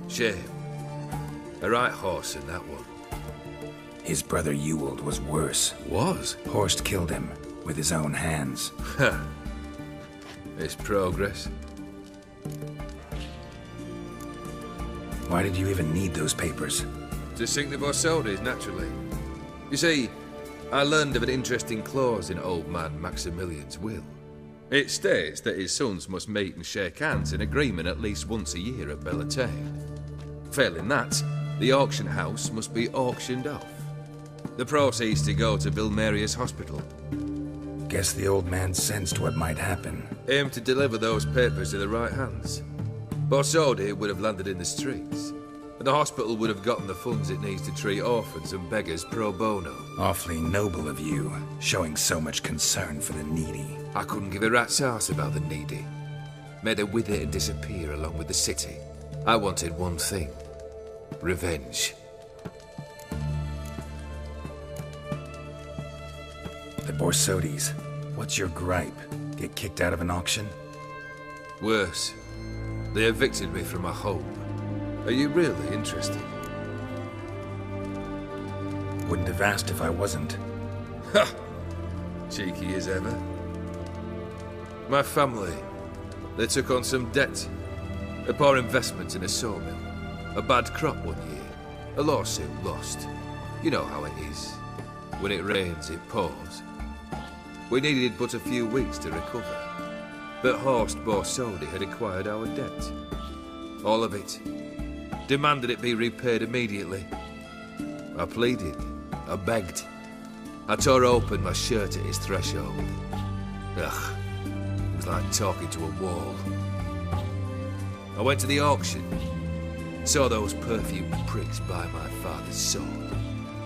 Shame. A right horse in that one. His brother Ewald was worse. Was? Horst killed him with his own hands. Ha. It's progress. Why did you even need those papers? To sink the Borsodis, naturally. You see, I learned of an interesting clause in old man Maximilian's will. It states that his sons must meet and shake hands in agreement at least once a year at Bellatane. Failing that, the auction house must be auctioned off. The proceeds to go to Vilmerius Hospital. Guess the old man sensed what might happen. Aimed to deliver those papers to the right hands. Borsodi would have landed in the streets, and the hospital would have gotten the funds it needs to treat orphans and beggars pro bono. Awfully noble of you, showing so much concern for the needy. I couldn't give a rat's ass about the needy. Made her wither and disappear along with the city. I wanted one thing. Revenge. The Borsodis. What's your gripe? Get kicked out of an auction? Worse. They evicted me from my home. Are you really interested? Wouldn't have asked if I wasn't. Ha! Cheeky as ever. My family, they took on some debt. A poor investment in a sawmill. A bad crop one year. A lawsuit lost. You know how it is. When it rains, it pours. We needed but a few weeks to recover. But Horst Borsodi had acquired our debt. All of it. Demanded it be repaid immediately. I pleaded. I begged. I tore open my shirt at his threshold. Ugh. It was like talking to a wall. I went to the auction. Saw those perfumed pricks buy my father's sword.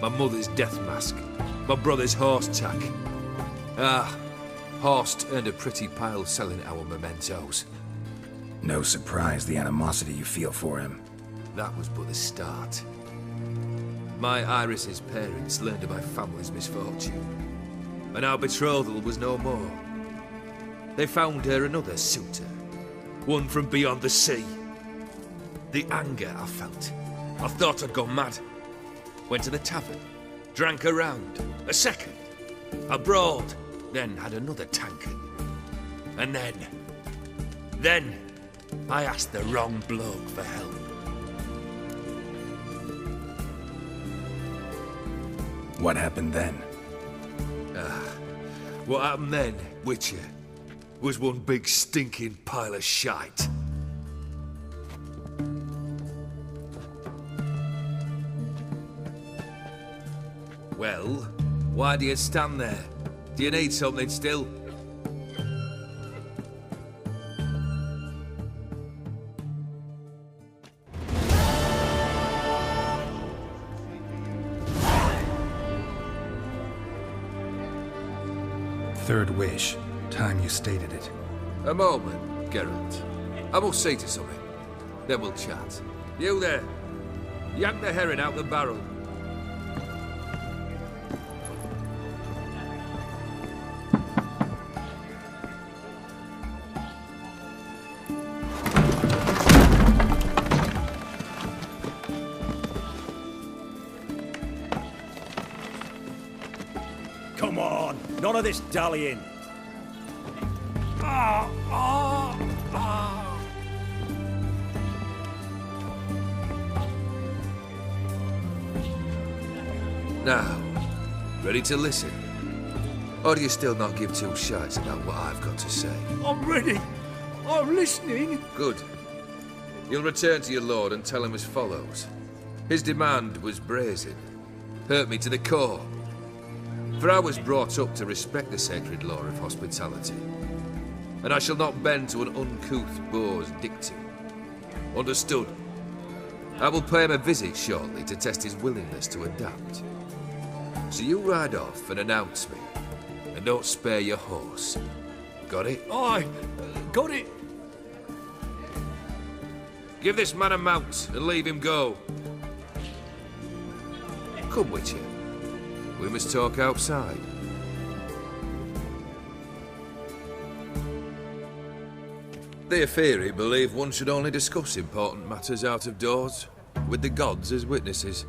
My mother's death mask. My brother's horse tack. Ah, Horst earned a pretty pile selling our mementos. No surprise the animosity you feel for him. That was but the start. My Iris's parents learned of my family's misfortune, and our betrothal was no more. They found her another suitor, one from beyond the sea. The anger I felt. I thought I'd gone mad. Went to the tavern, drank a round, a second, abroad, then had another tankard. And then, I asked the wrong bloke for help. What happened then? What happened then, Witcher, was one big stinking pile of shite. Well, why do you stand there? Do you need something still? Third wish. Time you stated it. A moment, Geralt. I must say to something. Then we'll chat. You there. Yank the herring out the barrel. Come on, none of this dallying. Now, ready to listen? Or do you still not give two shites about what I've got to say? I'm ready. I'm listening. Good. You'll return to your lord and tell him as follows. His demand was brazen. Hurt me to the core. For I was brought up to respect the sacred law of hospitality. And I shall not bend to an uncouth boor's dictum. Understood? I will pay him a visit shortly to test his willingness to adapt. So you ride off and announce me. And don't spare your horse. Got it? Aye, got it. Give this man a mount and leave him go. Come, Witcher. We must talk outside. The Aetheri believe one should only discuss important matters out of doors, with the gods as witnesses.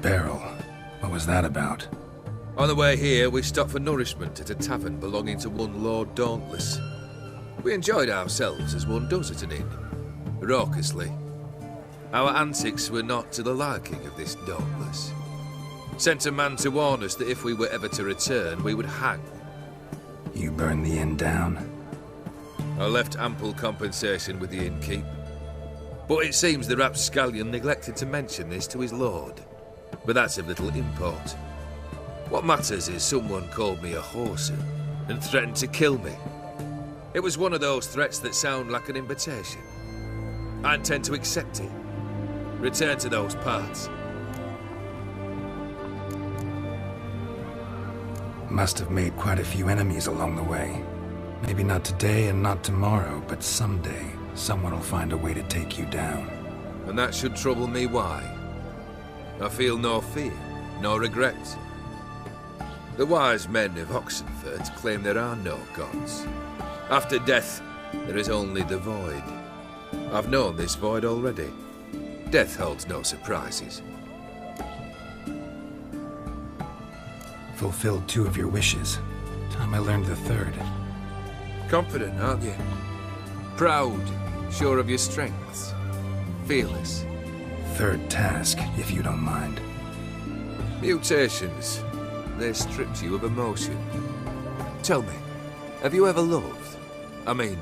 Beryl, what was that about? On the way here, we stopped for nourishment at a tavern belonging to one Lord Dauntless. We enjoyed ourselves as one does at an inn, raucously. Our antics were not to the liking of this Dauntless. Sent a man to warn us that if we were ever to return, we would hang. You burned the inn down? I left ample compensation with the innkeep. But it seems the rapscallion neglected to mention this to his lord. But that's of little import. What matters is someone called me a whoreson and threatened to kill me. It was one of those threats that sound like an invitation. I intend to accept it. Return to those parts. Must have made quite a few enemies along the way. Maybe not today and not tomorrow, but someday, someone will find a way to take you down. And that should trouble me why? I feel no fear, no regret. The wise men of Oxenfurt claim there are no gods. After death, there is only the void. I've known this void already. Death holds no surprises. Fulfilled 2 of your wishes. Time I learned the 3rd. Confident, aren't you? Proud, sure of your strengths. Fearless. 3rd task, if you don't mind. Mutations. They stripped you of emotion. Tell me, have you ever loved? I mean,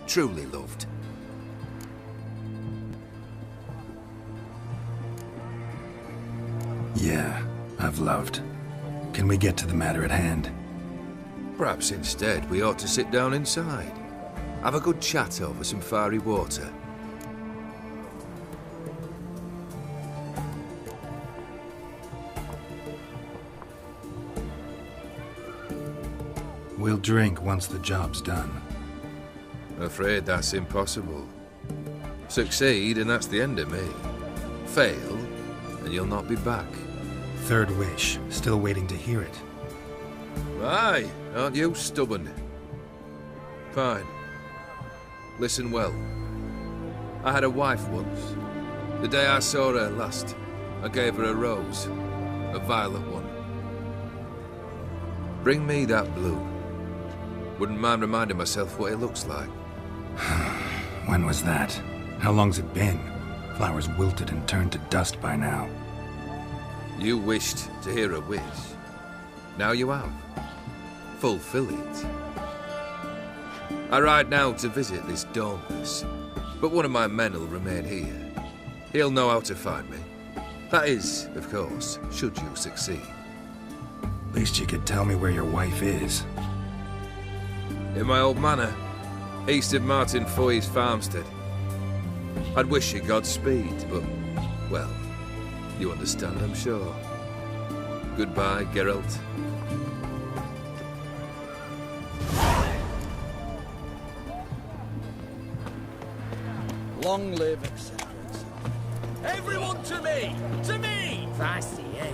truly loved? Yeah, I've loved. Can we get to the matter at hand? Perhaps instead we ought to sit down inside. Have a good chat over some fiery water. We'll drink once the job's done. Afraid that's impossible. Succeed and that's the end of me. Fail and you'll not be back. 3rd wish. Still waiting to hear it. Aye, aren't you stubborn? Fine. Listen well. I had a wife once. The day I saw her last, I gave her a rose. A violet one. Bring me that blue. Wouldn't mind reminding myself what it looks like. When was that? How long's it been? Flowers wilted and turned to dust by now. You wished to hear a wish. Now you have. Fulfill it. I ride now to visit this Dauntless, but one of my men will remain here. He'll know how to find me. That is, of course, should you succeed. Least you could tell me where your wife is. In my old manor, east of Martin Foy's farmstead. I'd wish you Godspeed, but, well, you understand, I'm sure. Goodbye, Geralt. Long live, etc. Everyone to me! To me! Fancy, eh?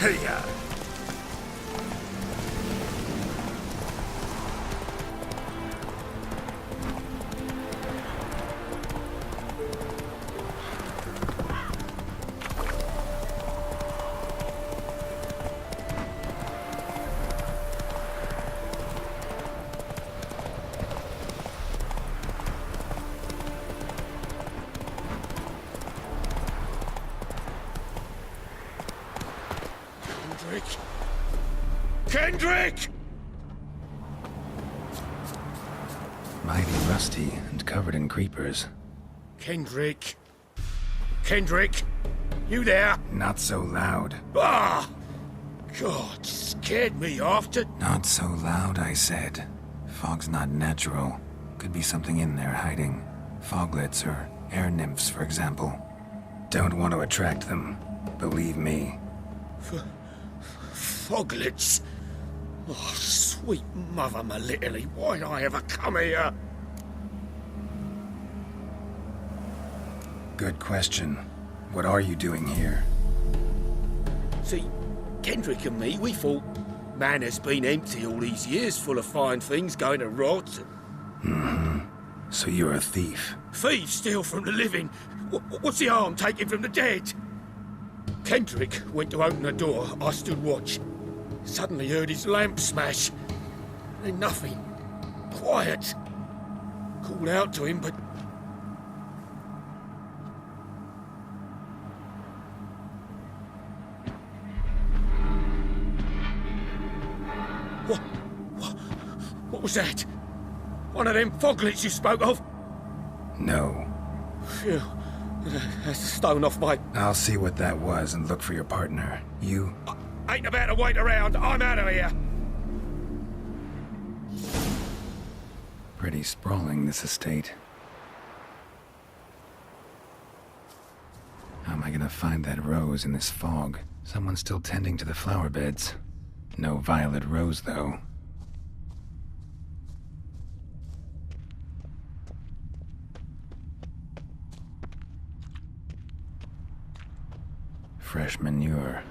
Hey-ya! Kendrick! Kendrick! Mighty rusty and covered in creepers. Kendrick! Kendrick! You there? Not so loud. Ah! God, scared me after... Not so loud, I said. Fog's not natural. Could be something in there hiding. Foglets or air nymphs, for example. Don't want to attract them. Believe me. Foglets? Oh, sweet mother Melitele, why'd I ever come here? Good question. What are you doing here? See, Kendrick and me, we thought man has been empty all these years, full of fine things going to rot. So you're a thief? Thieves steal from the living. What's the harm taking from the dead? Kendrick went to open the door. I stood watch. Suddenly heard his lamp smash. Then nothing. Quiet. Called out to him, but... What was that? One of them foglets you spoke of? No. Phew. That's a stone off my... I'll see what that was and look for your partner. You? I ain't about to wait around. I'm out of here. Pretty sprawling, this estate. How am I gonna find that rose in this fog? Someone's still tending to the flower beds. No violet rose, though. Fresh manure.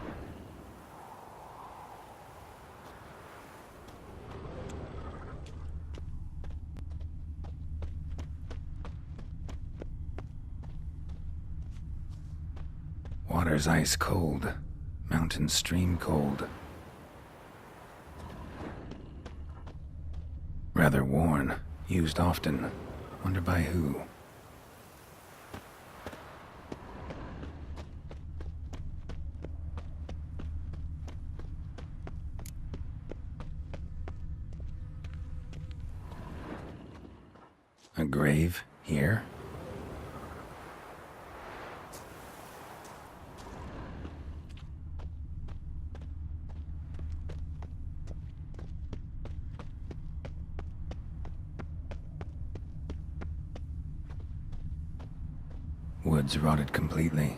Water's ice cold. Mountain stream cold. Rather worn. Used often. Wonder by who? A grave here? Woods rotted completely.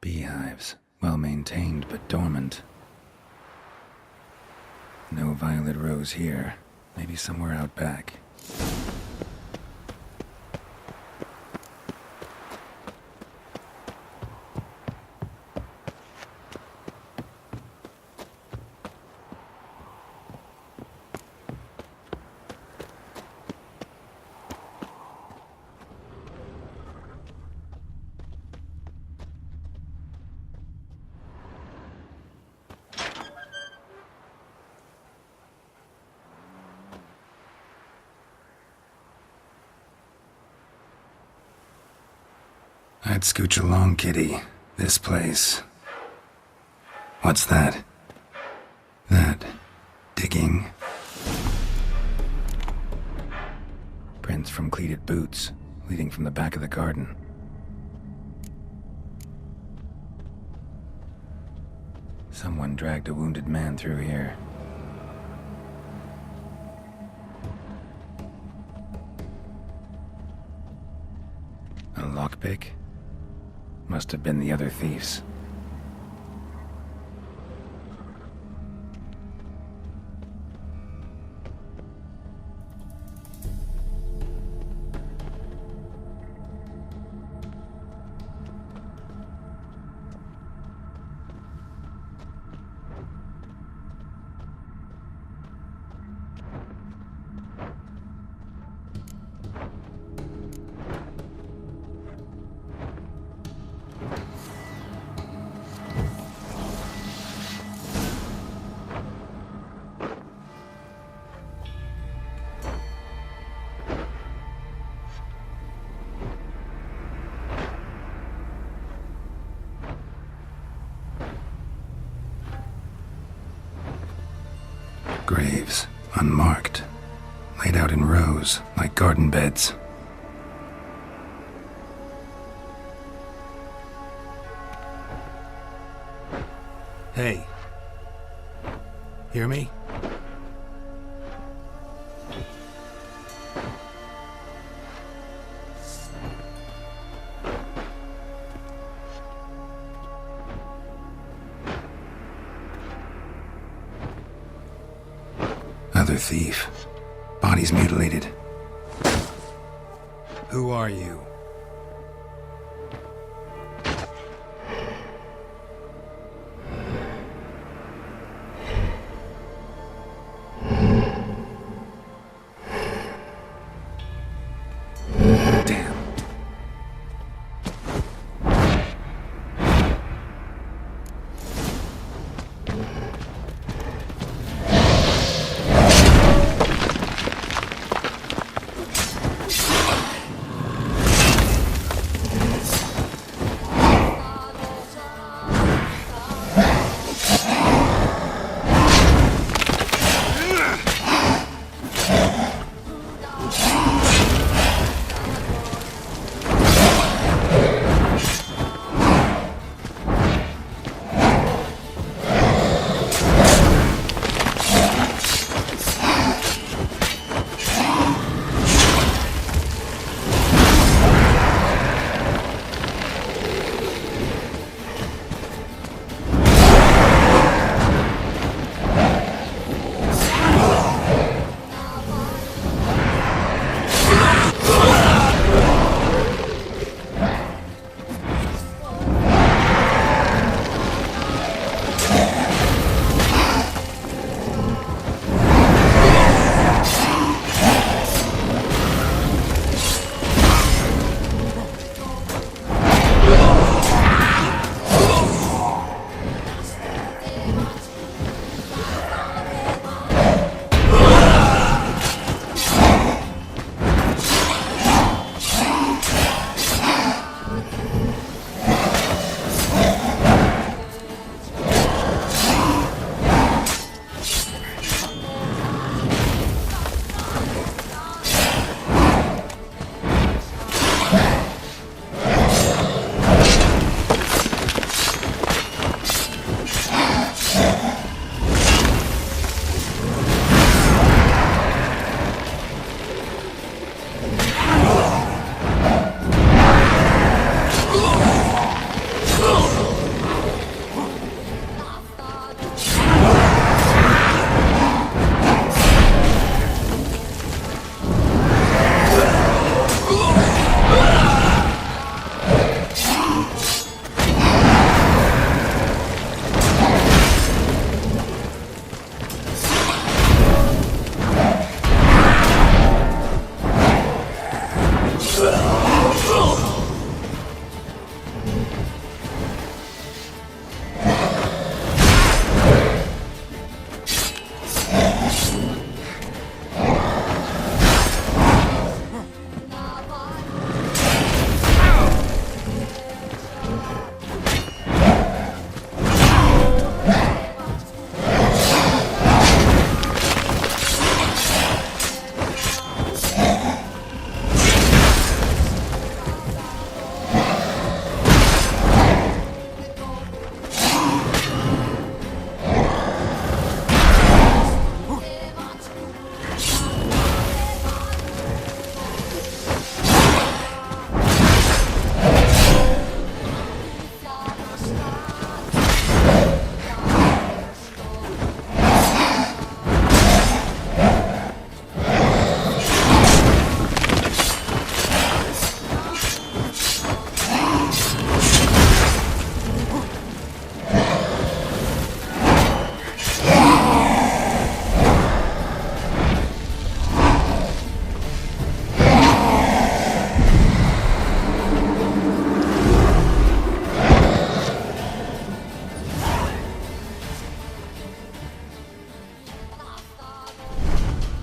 Beehives, well maintained but dormant. No violet rose here. Maybe somewhere out back. I'd scooch along, kitty. This place. What's that? That. Digging. Prints from cleated boots, leading from the back of the garden. Someone dragged a wounded man through here. A lockpick? Must have been the other thieves. graves, unmarked, laid out in rows like garden beds. Hey. Hear me? Other thief. Body's mutilated. Who are you? Damn.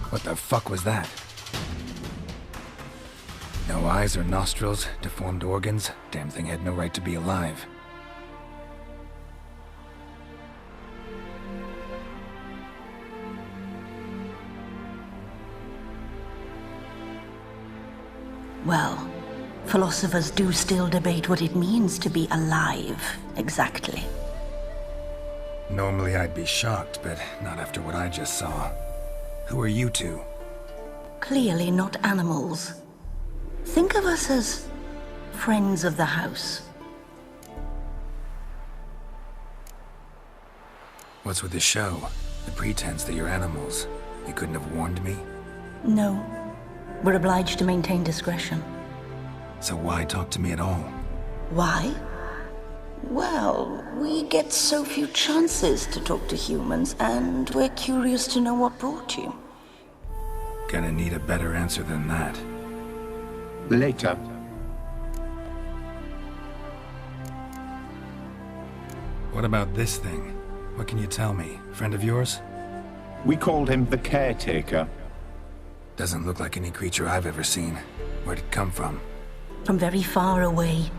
What the fuck was that? No eyes or nostrils, deformed organs. Damn thing had no right to be alive. Well, philosophers do still debate what it means to be alive, exactly. Normally I'd be shocked, but not after what I just saw. Who are you two? Clearly not animals. Think of us as friends of the house. What's with the show? The pretense that you're animals. You couldn't have warned me? No. We're obliged to maintain discretion. So why talk to me at all? Why? Well, we get so few chances to talk to humans, and we're curious to know what brought you. Gonna need a better answer than that. Later. What about this thing? What can you tell me? Friend of yours? We called him the Caretaker. Doesn't look like any creature I've ever seen. Where'd it come from? From very far away.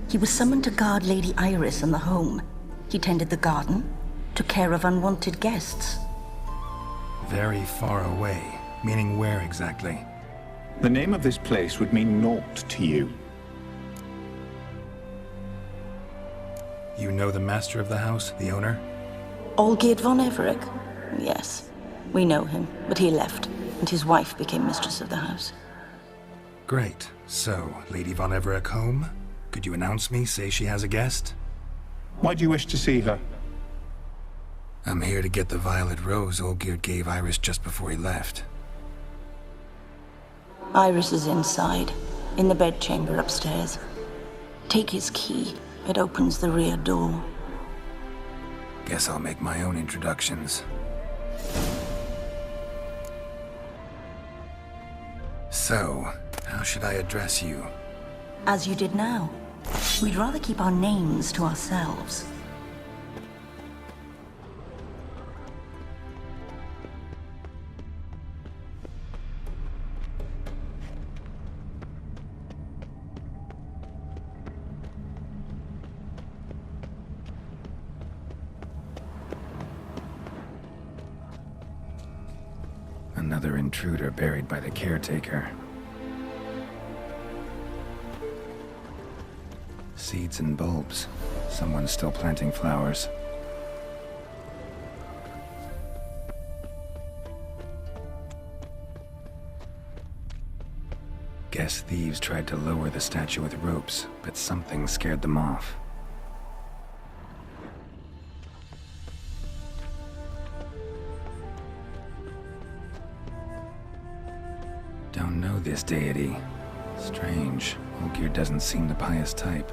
He was summoned to guard Lady Iris and the home. He tended the garden, took care of unwanted guests. Very far away. Meaning where exactly? The name of this place would mean naught to you. You know the master of the house, the owner? Olgierd von Everec? Yes. We know him, but he left, and his wife became mistress of the house. Great. So, Lady von Everec home? Could you announce me, say she has a guest? Why do you wish to see her? I'm here to get the violet rose Olgierd gave Iris just before he left. Iris is inside, in the bedchamber upstairs. Take his key. It opens the rear door. Guess I'll make my own introductions. So, how should I address you? As you did now. We'd rather keep our names to ourselves. Another intruder buried by the Caretaker. Seeds and bulbs. Someone's still planting flowers. Guess thieves tried to lower the statue with ropes, but something scared them off. Don't know this deity. Strange. Olgierd doesn't seem the pious type.